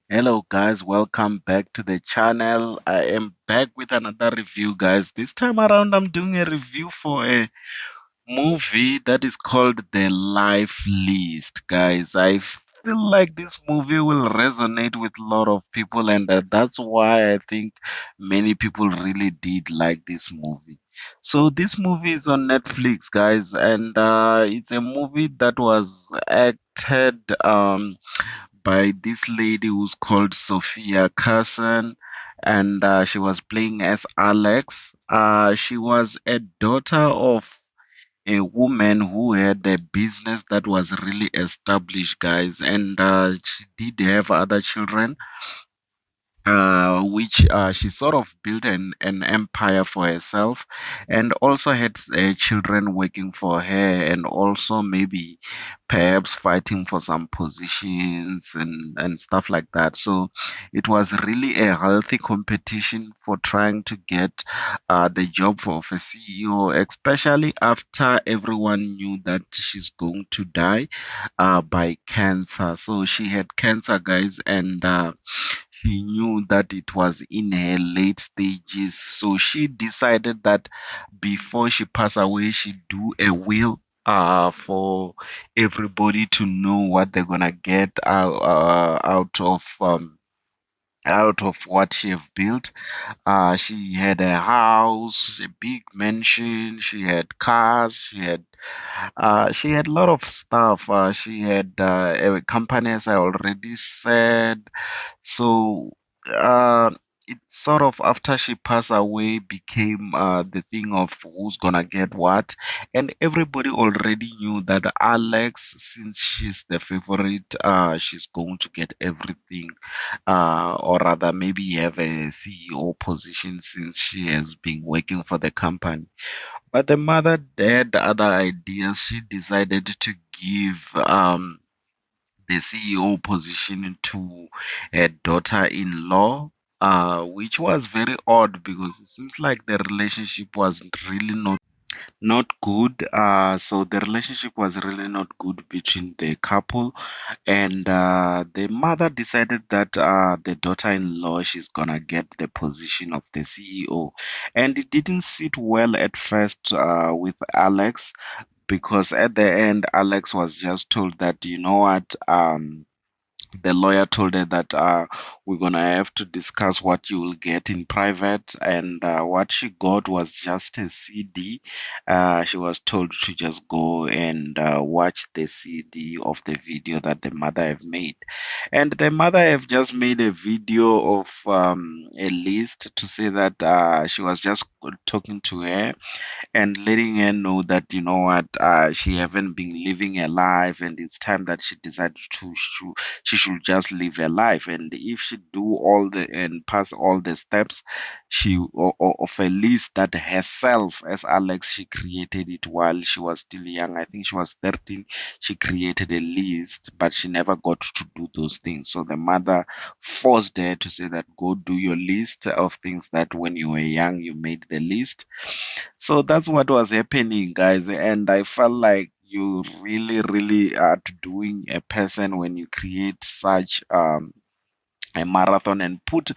Hello guys, welcome back to the channel. I am back with another review, guys. This time around I'm doing a review for a movie that is called The Life List, guys. I feel like this movie will resonate with a lot of people, and that's why I think many people really did like this movie. So this movie is on Netflix, guys, and it's a movie that was acted by this lady who's called Sophia Carson, and she was playing as Alex. She was a daughter of a woman who had a business that was really established, guys, and she did have other children, which she sort of built an empire for herself, and also had children working for her, and also maybe perhaps fighting for some positions and stuff like that. So it was really a healthy competition for trying to get the job of a CEO, especially after everyone knew that she's going to die by cancer. So she had cancer, guys, and she knew that it was in her late stages. So she decided that before she passed away, she'd do a will for everybody to know what they're gonna get out of what she have built. She had a house, a big mansion. She had cars. She had a lot of stuff. She had a company, as I already said. So uh, it sort of, after she passed away, became the thing of who's gonna get what, and everybody already knew that Alex, since she's the favorite, she's going to get everything, or rather, maybe have a CEO position since she has been working for the company. But the mother had other ideas. She decided to give the CEO position to her daughter-in-law, which was very odd because it seems like the relationship was really not good. So the relationship was really not good between the couple, and the mother decided that the daughter-in-law, she's gonna get the position of the CEO, and it didn't sit well at first with Alex, because at the end Alex was just told that, you know what, the lawyer told her that we're gonna have to discuss what you will get in private, and what she got was just a CD. She was told to just go and watch the CD of the video that the mother have made, and the mother have just made a video of a list to say that she was just talking to her and letting her know that, you know what, she haven't been living her life, and it's time that she decided she should just live her life, and if she do all the and pass all the steps, of a list that herself, as Alex, she created it while she was still young. I think she was 13. She created a list, but she never got to do those things, so the mother forced her to say that, go do your list of things that when you were young you made the list. So that's what was happening, guys. And I felt like you really are doing a person when you create such a marathon and put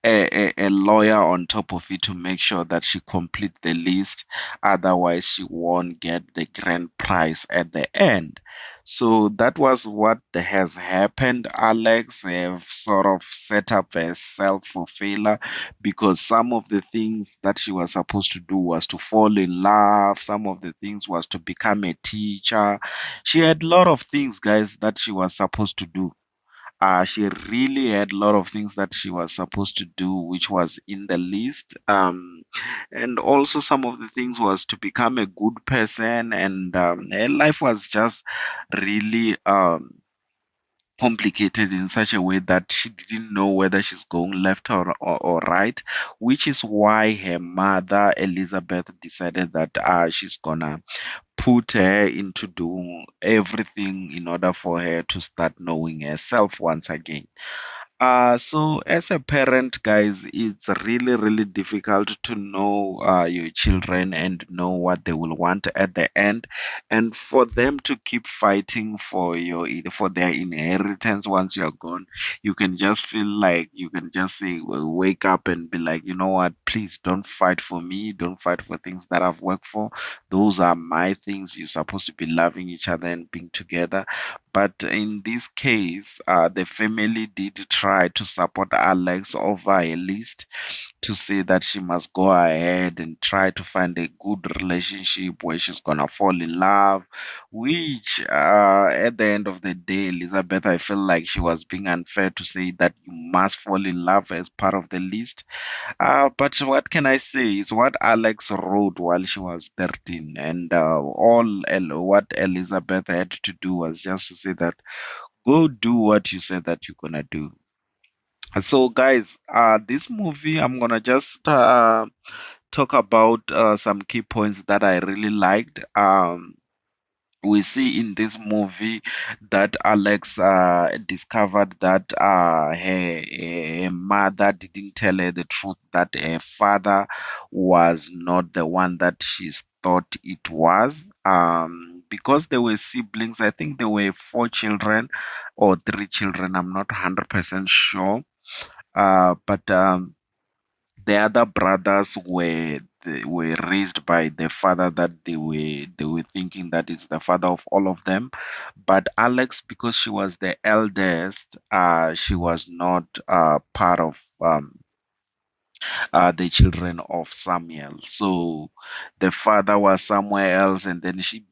a lawyer on top of it to make sure that she complete the list. Otherwise, she won't get the grand prize at the end. So that was what has happened. Alex have sort of set up a self-fulfiller, because some of the things that she was supposed to do was to fall in love. Some of the things was to become a teacher. She had a lot of things, guys, that she was supposed to do. She really had a lot of things that she was supposed to do, which was in the list. And also some of the things was to become a good person, and her life was just really complicated in such a way that she didn't know whether she's going left or right, which is why her mother Elizabeth decided that she's gonna put her into doing everything in order for her to start knowing herself once again. So as a parent, guys, it's really, really difficult to know your children and know what they will want at the end, and for them to keep fighting for for their inheritance once you're gone. You can just feel like you can just say, well, wake up and be like, you know what? Please don't fight for me. Don't fight for things that I've worked for. Those are my things. You're supposed to be loving each other and being together. But in this case, the family did try to support Alex over a list to say that she must go ahead and try to find a good relationship where she's gonna fall in love. Which, at the end of the day, Elizabeth, I feel like she was being unfair to say that you must fall in love as part of the list. But what can I say is what Alex wrote while she was 13, and what Elizabeth had to do was just to say that go do what you said that you're gonna do. So, guys, this movie, I'm gonna just talk about some key points that I really liked. We see in this movie that Alex discovered that her mother didn't tell her the truth, that her father was not the one that she thought it was. Because they were siblings, I think there were four children or three children, I'm not 100% sure. But the other brothers were raised by the father that they were thinking that is the father of all of them. But Alex, because she was the eldest, she was not part of the children of Samuel. So the father was somewhere else, and then she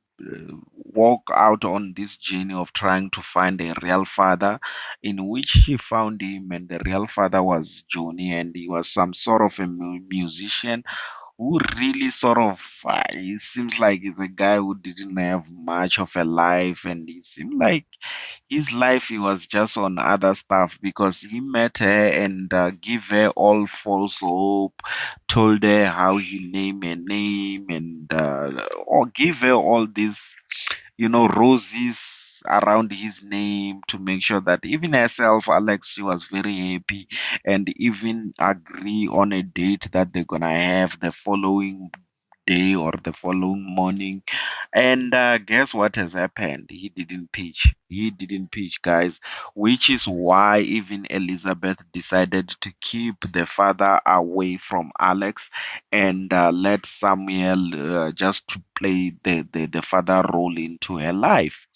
walked out on this journey of trying to find a real father, in which she found him, and the real father was Johnny, and he was some sort of a musician who really sort of he seems like he's a guy who didn't have much of a life, and he seemed like his life he was just on other stuff because he met her and give her all false hope, told her how he name a name, and or give her all these roses around his name to make sure that even herself, Alex, she was very happy, and even agree on a date that they're gonna have the following day or the following morning. And guess what has happened? He didn't pitch. He didn't pitch, guys, which is why even Elizabeth decided to keep the father away from Alex and let Samuel just to play the father role into her life.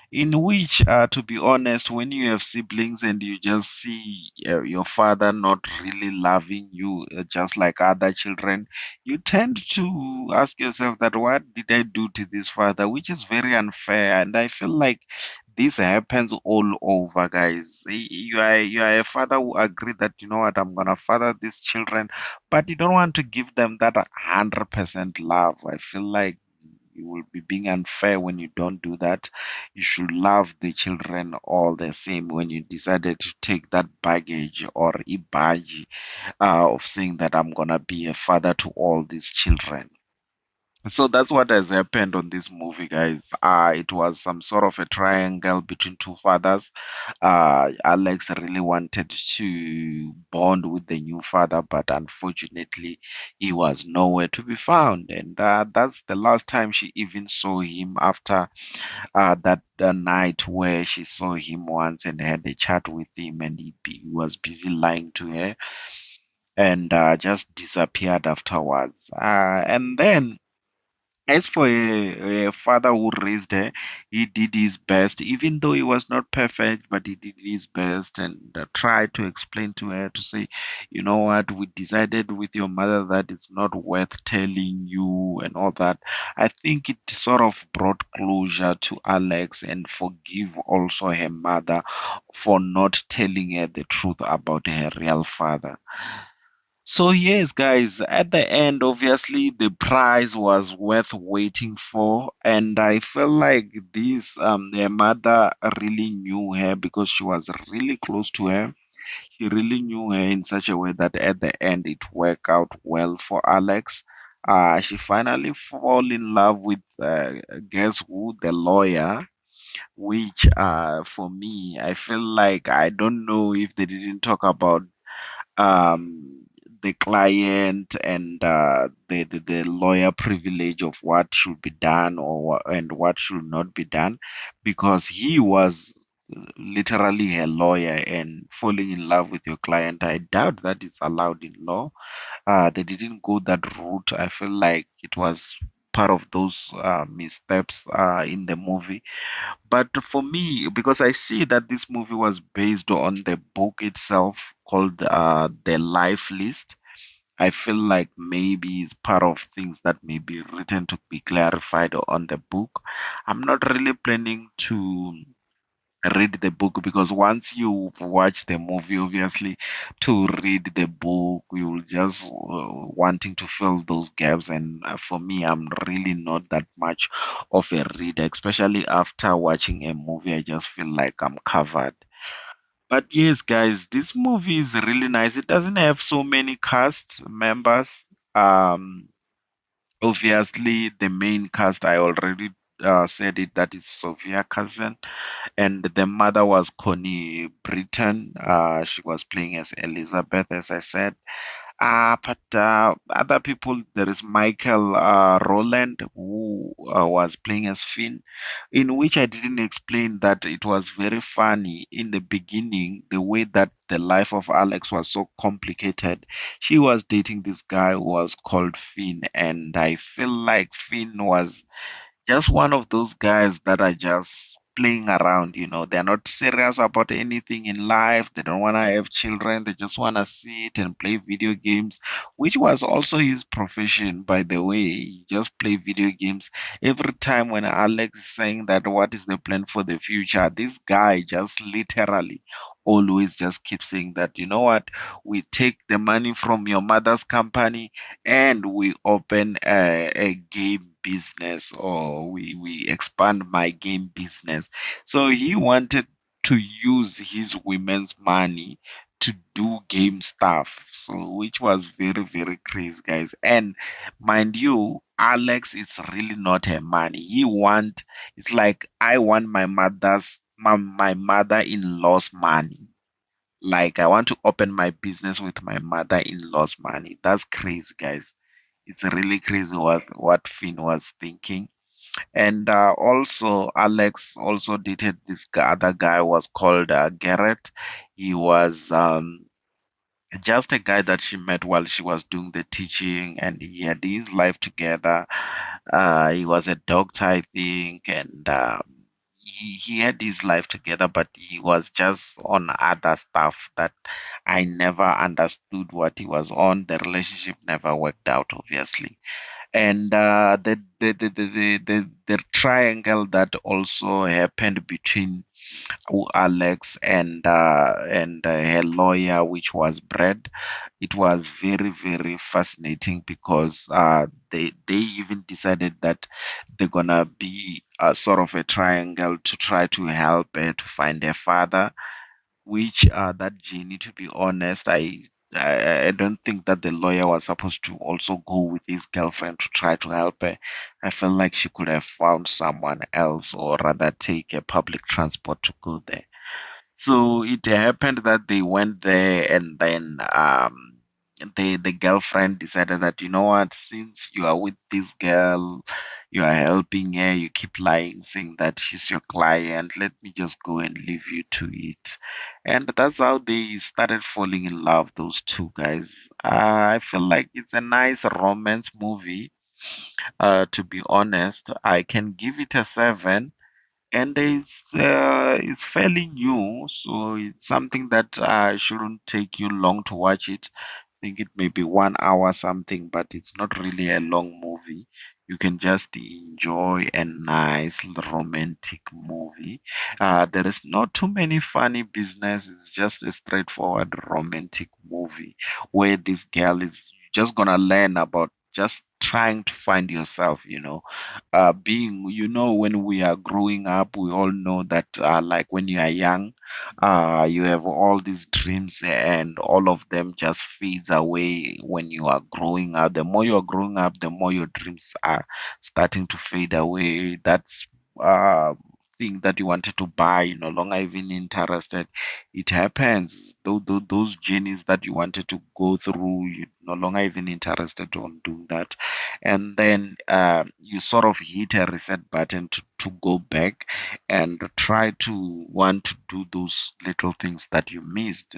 In which, to be honest, when you have siblings and you just see your father not really loving you just like other children, you tend to ask yourself that what did I do to this father, which is very unfair. And I feel like this happens all over, guys. You are a father who agree that you know what, I'm gonna father these children, but you don't want to give them that 100% love. I feel like you will be being unfair when you don't do that. You should love the children all the same when you decided to take that baggage or ibaji of saying that I'm gonna be a father to all these children. So that's what has happened on this movie, guys. It was some sort of a triangle between two fathers. Alex really wanted to bond with the new father, but unfortunately, he was nowhere to be found. And that's the last time she even saw him after that night where she saw him once and had a chat with him, and he was busy lying to her and just disappeared afterwards. And then as for a father who raised her, he did his best, even though he was not perfect, but he did his best and tried to explain to her to say, you know what, we decided with your mother that it's not worth telling you and all that. I think it sort of brought closure to Alex and forgive also her mother for not telling her the truth about her real father. So yes, guys, at the end, obviously the prize was worth waiting for, and I felt like this their mother really knew her because she was really close to her. She really knew her in such a way that at the end it worked out well for Alex. She finally fall in love with guess who? The lawyer. which for me, I feel like I don't know if they didn't talk about the client and the lawyer privilege of what should be done and what should not be done, because he was literally a lawyer, and falling in love with your client, I doubt that it's allowed in law. They didn't go that route. I feel like it was part of those missteps in the movie. But for me, because I see that this movie was based on the book itself called The Life List, I feel like maybe it's part of things that may be written to be clarified on the book. I'm not really planning to read the book, because once you watch the movie, obviously, to read the book, you will just wanting to fill those gaps. And for me, I'm really not that much of a reader, especially after watching a movie. I just feel like I'm covered. But yes, guys, this movie is really nice. It doesn't have so many cast members. um Obviously, the main cast, I already said it, that is Sophia Cousin, and the mother was Connie Britton. She was playing as Elizabeth, as I said. But other people, there is Michael Rowland, who was playing as Finn, in which I didn't explain that it was very funny in the beginning, the way that the life of Alex was so complicated. She was dating this guy who was called Finn, and I feel like Finn was just one of those guys that are just playing around. They're not serious about anything in life. They don't want to have children. They just want to sit and play video games, which was also his profession, by the way. He just play video games. Every time when Alex is saying that, what is the plan for the future, this guy just literally always just keeps saying that, you know what, we take the money from your mother's company and we open a game business, or we expand my game business. So he wanted to use his women's money to do game stuff, so which was very, very crazy, guys. And mind you, Alex is really not her money. It's like, I want my mother-in-law's money. Like, I want to open my business with my mother-in-law's money. That's crazy, guys. It's really crazy what Finn was thinking. And also, Alex also dated this other guy, was called Garrett. He was just a guy that she met while she was doing the teaching, and he had his life together. He was a doctor, I think, and he had his life together, but he was just on other stuff that I never understood what he was on. The relationship never worked out, obviously. And the triangle that also happened between Alex and her lawyer, which was Brad, it was very, very fascinating, because they even decided that they're gonna be a sort of a triangle to try to help her to find her father, which that Jenny, to be honest, I don't think that the lawyer was supposed to also go with his girlfriend to try to help her. I felt like she could have found someone else, or rather take a public transport to go there. So it happened that they went there, and then the girlfriend decided that, you know what, since you are with this girl, you are helping her, you keep lying, saying that she's your client, let me just go and leave you to it. And that's how they started falling in love, those two guys. I feel like it's a nice romance movie. To be honest, I can give it a 7, and it's fairly new, so it's something that shouldn't take you long to watch it. I think it may be 1 hour something, but it's not really a long movie. You can just enjoy a nice romantic movie. There is not too many funny business. It's just a straightforward romantic movie where this girl is just gonna learn about just trying to find yourself, being, when we are growing up, we all know that, like, when you are young, you have all these dreams, and all of them just fades away when you are growing up. The more you're growing up, the more your dreams are starting to fade away. That's uh thing that you wanted to buy, you no longer even interested. It happens. Those journeys that you wanted to go through, you no longer even interested on doing that. And then you sort of hit a reset button to go back and try to want to do those little things that you missed.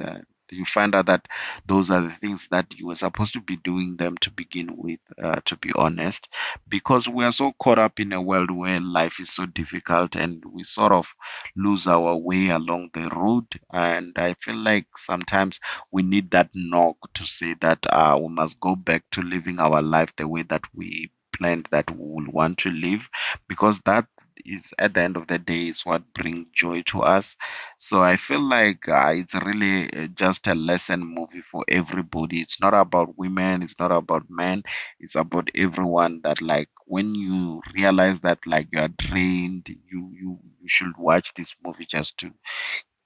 You find out that those are the things that you were supposed to be doing them to begin with, to be honest, because we are so caught up in a world where life is so difficult and we sort of lose our way along the road. And I feel like sometimes we need that knock to say that we must go back to living our life the way that we planned that we will want to live, because that is at the end of the day is what brings joy to us. So I feel like it's really just a lesson movie for everybody. It's not about women, it's not about men, it's about everyone. That like when you realize that like you are drained, you should watch this movie just to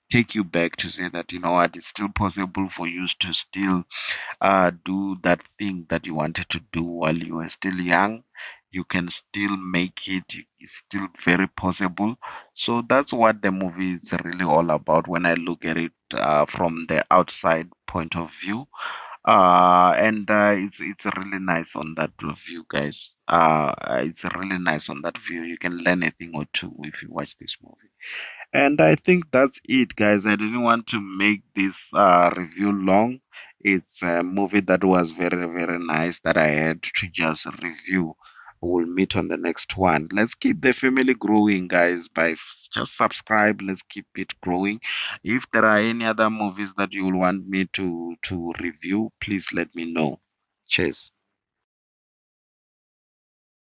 take you back to say that you know what, it's still possible for you to still do that thing that you wanted to do while you were still young. You can still make it. It's still very possible. So that's what the movie is really all about when I look at it from the outside point of view. And it's really nice on that view, guys. It's really nice on that view. You can learn a thing or two if you watch this movie. And I think that's it, guys. I didn't want to make this review long. It's a movie that was very, very nice that I had to just review. We'll meet on the next one. Let's keep the family growing, guys, by just subscribe. Let's keep it growing. If there are any other movies that you will want me to review, please let me know. Cheers.